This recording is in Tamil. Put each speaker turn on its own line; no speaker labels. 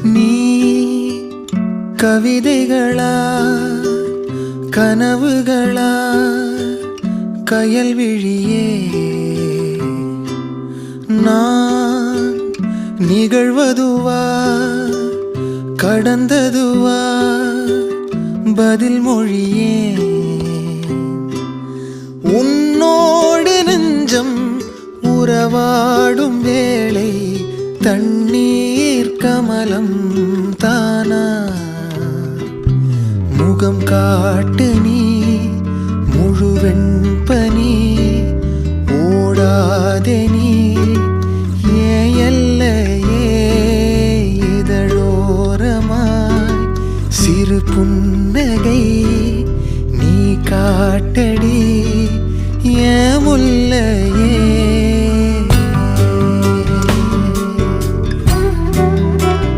நீ கவிதைகளா கனவுகளா கயல் விழியே நான் நிகழ்வதுவா கடந்ததுவா பதில் மொழியே உன்னோடு நெஞ்சம் உறவாடும் வேளை தண்ணீர் கமலம் தானா முகம் காட்டு நீ முழுவெண் பனி ஓடாதே நீ ஏன் எல்லையே இதழோரமாய் சிறு புன்னகை நீ காட்டடி ஏன் முல்லை